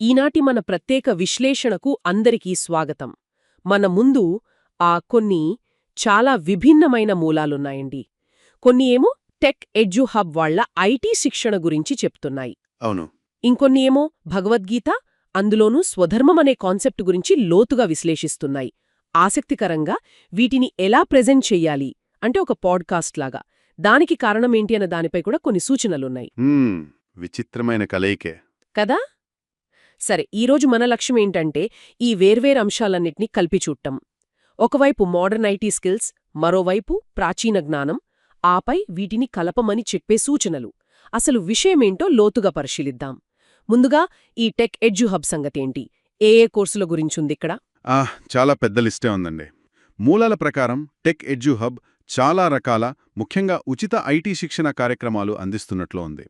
ఈనాటి మన ప్రత్యేక విశ్లేషణకు అందరికీ స్వాగతం. మన ముందు కొన్ని చాలా విభిన్నమైన మూలాలున్నాయండి. కొన్ని ఏమో టెక్ ఎడ్యు హబ్ వాళ్ల ఐటీ శిక్షణ గురించి చెప్తున్నాయి. అవును. ఇంకొన్ని ఏమో భగవద్గీత, అందులోనూ స్వధర్మం అనే కాన్సెప్ట్ గురించి లోతుగా విశ్లేషిస్తున్నాయి. ఆసక్తికరంగా వీటిని ఎలా ప్రెజెంట్ చెయ్యాలి అంటే ఒక పాడ్కాస్ట్ లాగా, దానికి కారణమేంటి అన్న దానిపై కూడా కొన్ని సూచనలున్నాయి విచిత్రమైన కలయికే కదా. సరే, ఈరోజు మన లక్ష్యమేంటంటే ఈ వేర్వేరు అంశాలన్నిటినీ కలిపి చూడటం. ఒకవైపు మోడర్న్ ఐటీ స్కిల్స్, మరోవైపు ప్రాచీన జ్ఞానం, ఆపై వీటిని కలపమని చెప్పే సూచనలు. అసలు విషయమేంటో లోతుగా పరిశీలిద్దాం. ముందుగా ఈ టెక్ ఎడ్యు హబ్ సంగతేంటి, ఏ కోర్సుల గురించుందిక్కడ? చాలా పెద్ద లిస్టే ఉందండి. మూలాల ప్రకారం టెక్ ఎడ్యు హబ్ చాలా రకాల, ముఖ్యంగా ఉచిత ఐటీ శిక్షణ కార్యక్రమాలు అందిస్తున్నట్లు ఉంది.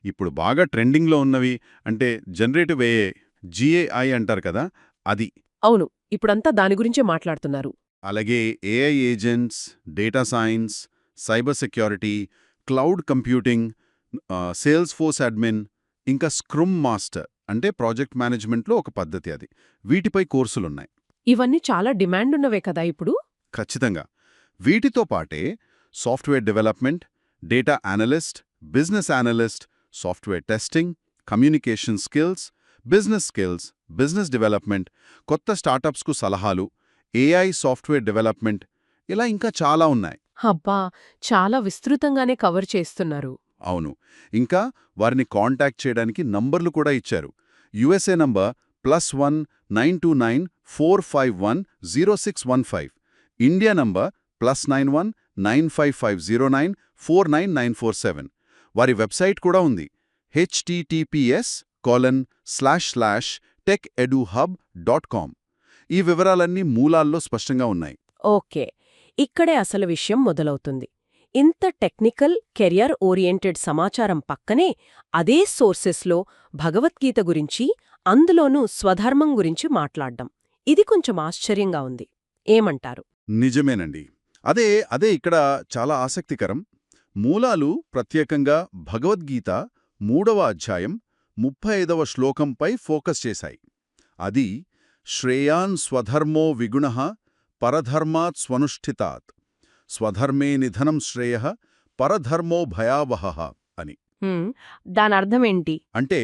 ఇప్పుడు బాగా ట్రెండింగ్లో ఉన్నవి అంటే జనరేటివ్ ఏఐ, జీఏఐ అంటారు కదా, అది. అవును, ఇప్పుడంతా దాని గురించే మాట్లాడుతున్నారు. అలాగే AI agents, data science, cyber security, cloud computing, sales force admin, ఇంకా స్క్రమ్ మాస్టర్ అంటే ప్రాజెక్ట్ మేనేజ్మెంట్లో ఒక పద్ధతి అది. వీటిపై కోర్సులున్నాయి. ఇవన్నీ చాలా డిమాండున్నవే కదా ఇప్పుడు. ఖచ్చితంగా. వీటితో పాటే software development, data analyst, business analyst, software testing, communication skills, business development, కొత్త స్టార్టప్స్కు సలహాలు, ఏఐ సాఫ్ట్వేర్ డెవలప్మెంట్, ఇలా ఇంకా చాలా ఉన్నాయి. అబ్బా, చాలా విస్తృతంగానే కవర్ చేస్తున్నారు. అవును. ఇంకా వారిని కాంటాక్ట్ చేయడానికి నంబర్లు కూడా ఇచ్చారు. USA number +1 929 451 0615, India number +91 95509 49947. వారి వెబ్సైట్ కూడా ఉంది, https://techeduhub.com. ఈ వివరాలన్నీ మూలాల్లో స్పష్టంగా ఉన్నాయి. ఓకే, ఇక్కడే అసలు విషయం మొదలవుతుంది. ఇంత టెక్నికల్, కెరియర్ ఓరియంటెడ్ సమాచారం పక్కనే అదే సోర్సెస్లో భగవద్గీత గురించి, అందులోనూ స్వధర్మం గురించి మాట్లాడ్డం, ఇది కొంచెం ఆశ్చర్యంగా ఉంది. ఏమంటారు? నిజమేనండి. అదే ఇక్కడ చాలా ఆసక్తికరం. మూలాలు ప్రత్యేకంగా భగవద్గీత 3వ అధ్యాయం 35వ శ్లోకంపై ఫోకస్ చేశాయి. అది శ్రేయాన్ స్వధర్మో విగుణః పరధర్మాత్ స్వనుష్ఠితాత్, స్వధర్మే నిధనం శ్రేయః పరధర్మో భయావహః అని. దానర్థమేంటి? అంటే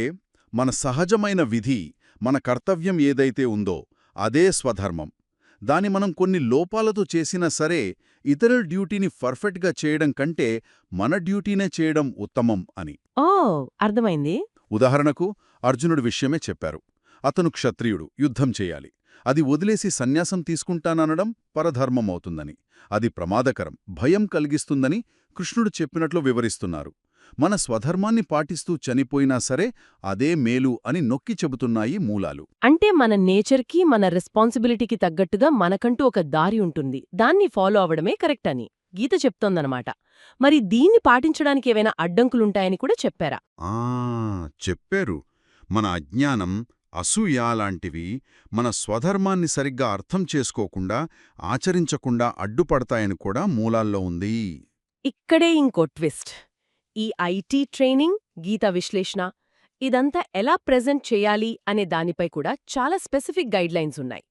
మన సహజమైన విధి, మన కర్తవ్యం ఏదైతే ఉందో అదే స్వధర్మం. దాని మనం కొన్ని లోపాలతో చేసినా సరే, ఇతరుల డ్యూటీని పర్ఫెక్ట్గా చేయడం కంటే మన డ్యూటీనే చేయడం ఉత్తమం అని. అర్థమైంది. ఉదాహరణకు అర్జునుడి విషయమే చెప్పారు. అతను క్షత్రియుడు, యుద్ధం చేయాలి. అది వదిలేసి సన్యాసం తీసుకుంటాననడం పరధర్మమవుతుందని, అది ప్రమాదకరం, భయం కలిగిస్తుందని కృష్ణుడు చెప్పినట్లు వివరిస్తున్నారు. మన స్వధర్మాన్ని పాటిస్తూ చనిపోయినా సరే అదే మేలు అని నొక్కి చెబుతున్నాయి మూలాలు. అంటే మన నేచర్కి, మన రెస్పాన్సిబిలిటీకి తగ్గట్టుగా మనకంటూ ఒక దారి ఉంటుంది, దాన్ని ఫాలో అవడమే కరెక్ట్ అని గీత చెప్తోందనమాట. మరి దీన్ని పాటించడానికి ఏవైనా అడ్డంకులుంటాయని కూడా చెప్పారా? చెప్పారు. మన అజ్ఞానం, అసూయ లాంటివి మన స్వధర్మాన్ని సరిగ్గా అర్థం చేసుకోకుండా, ఆచరించకుండా అడ్డుపడతాయని కూడా మూలాల్లో ఉంది. ఇక్కడే ఇంకో ట్విస్ట్. ఈ ఐటీ ట్రైనింగ్, గీత విశ్లేషణ, ఇదంతా ఎలా ప్రెజెంట్ చేయాలి అనే దానిపై కూడా చాలా స్పెసిఫిక్ గైడ్లైన్స్ ఉన్నాయి.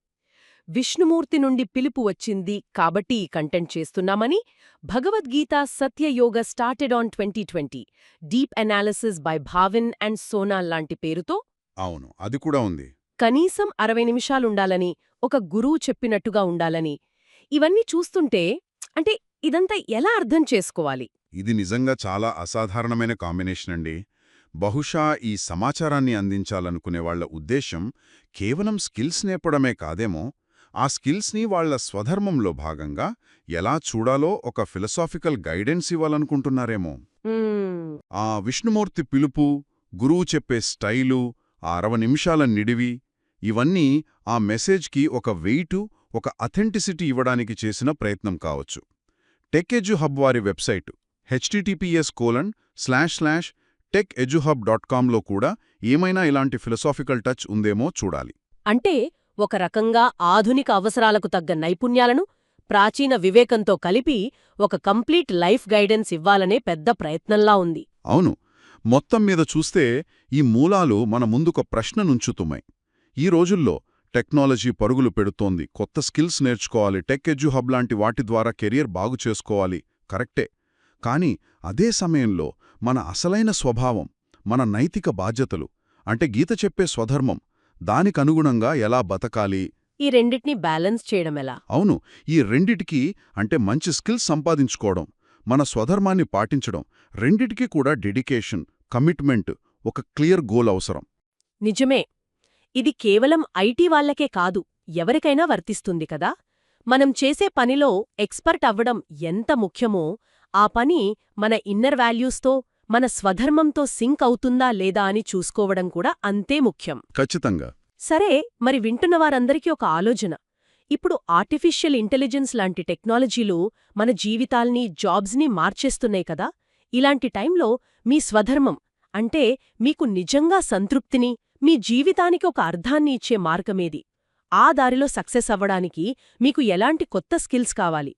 విష్ణుమూర్తి నుండి పిలుపు వచ్చింది కాబట్టి ఈ కంటెంట్ చేస్తున్నామని, Bhagavad Gita Satyayoga started on 2020, deep analysis by Bhavin and Sonal లాంటి పేరుతో. అవును, అది కూడా ఉంది. కనీసం 60 నిమిషాలుండాలని, ఒక గురువు చెప్పినట్టుగా ఉండాలని. ఇవన్నీ చూస్తుంటే అంటే ఇదంతా ఎలా అర్థం చేసుకోవాలి? ఇది నిజంగా చాలా అసాధారణమైన కాంబినేషన్ అండి. బహుశా ఈ సమాచారాన్ని అందించాలనుకునేవాళ్ల ఉద్దేశం కేవలం స్కిల్స్ నేర్పడమే కాదేమో, ఆ స్కిల్స్ని వాళ్ల స్వధర్మంలో భాగంగా ఎలా చూడాలో ఒక ఫిలసాఫికల్ గైడెన్స్ ఇవ్వాలనుకుంటున్నారేమో. ఆ విష్ణుమూర్తి పిలుపు, గురువు చెప్పే స్టైలు, ఆ 60 నిమిషాల నిడివి, ఇవన్నీ ఆ మెసేజ్కి ఒక వెయిటు, ఒక అథెంటిసిటీ ఇవ్వడానికి చేసిన ప్రయత్నం కావచ్చు. టెక్ ఎడ్యు హబ్ వారి వెబ్సైటు https://techeduhub.com లో కూడా ఏమైనా ఇలాంటి ఫిలసాఫికల్ టచ్ ఉందేమో చూడాలి. అంటే ఒక రకంగా ఆధునిక అవసరాలకు తగ్గ నైపుణ్యాలను ప్రాచీన వివేకంతో కలిపి ఒక కంప్లీట్ లైఫ్ గైడెన్స్ ఇవ్వాలనే పెద్ద ప్రయత్నంలా ఉంది. అవును, మొత్తం మీద చూస్తే ఈ మూలాలు మన ముందుకు ప్రశ్న నుంచుతున్నాయి. ఈ రోజుల్లో టెక్నాలజీ పరుగులు పెడుతోంది, కొత్త స్కిల్స్ నేర్చుకోవాలి, టెక్ ఎడ్యు హబ్ లాంటి వాటి ద్వారా కెరియర్ బాగు చేసుకోవాలి, కరెక్టే. కానీ అదే సమయంలో మన అసలైన స్వభావం, మన నైతిక బాధ్యతలు, అంటే గీత చెప్పే స్వధర్మం, దానికనుగుణంగా ఎలా బతకాలి? ఈ రెండిటిని బ్యాలెన్స్ చేయడం ఎలా? అవును, ఈ రెండిటికీ అంటే మంచి స్కిల్స్ సంపాదించుకోవడం, మన స్వధర్మాన్ని పాటించడం, రెండిటికీ కూడా డెడికేషన్, కమిట్మెంట్, ఒక క్లియర్ గోల్ అవసరం. నిజమే. ఇది కేవలం ఐటీ వాళ్లకే కాదు, ఎవరికైనా వర్తిస్తుంది కదా. మనం చేసే పనిలో ఎక్స్పర్ట్ అవ్వడం ఎంత ముఖ్యమో, ఆ పని మన ఇన్నర్ వాల్యూస్తో, మన స్వధర్మంతో సింక్ అవుతుందా లేదా అని చూసుకోవడం కూడా అంతే ముఖ్యం. ఖచ్చితంగా. సరే, మరి వింటున్నవారందరికీ ఒక ఆలోచన. ఇప్పుడు ఆర్టిఫిషియల్ ఇంటెలిజెన్స్ లాంటి టెక్నాలజీలు మన జీవితాల్ని, జాబ్స్ని మార్చేస్తున్నాయి కదా. ఇలాంటి టైంలో మీ స్వధర్మం, అంటే మీకు నిజంగా సంతృప్తిని, మీ జీవితానికి ఒక అర్థాన్ని ఇచ్చే మార్గమేది? ఆ దారిలో సక్సెస్ అవ్వడానికి మీకు ఎలాంటి కొత్త స్కిల్స్ కావాలి?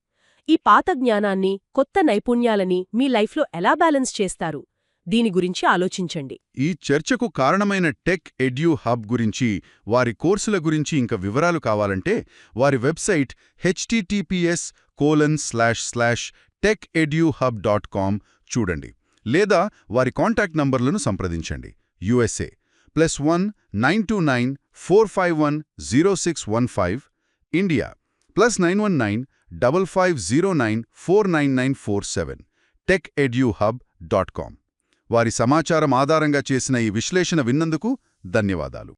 ఈ పాత జ్ఞానాన్ని, కొత్త నైపుణ్యాలని మీ లైఫ్లో ఎలా బ్యాలెన్స్ చేస్తారు? దీని గురించి ఆలోచించండి. ఈ చర్చకు కారణమైన టెక్ ఎడ్యు హబ్ గురించి, వారి కోర్సుల గురించి ఇంకా వివరాలు కావాలంటే వారి వెబ్సైట్ https://techeduhub.com చూడండి, లేదా వారి కాంటాక్ట్ నంబర్లను సంప్రదించండి. USA +1 929 451 0615, India +919 5509 49947, techeduhub.com. వారి సమాచారం ఆధారంగా చేసిన ఈ విశ్లేషణ విన్నందుకు ధన్యవాదాలు.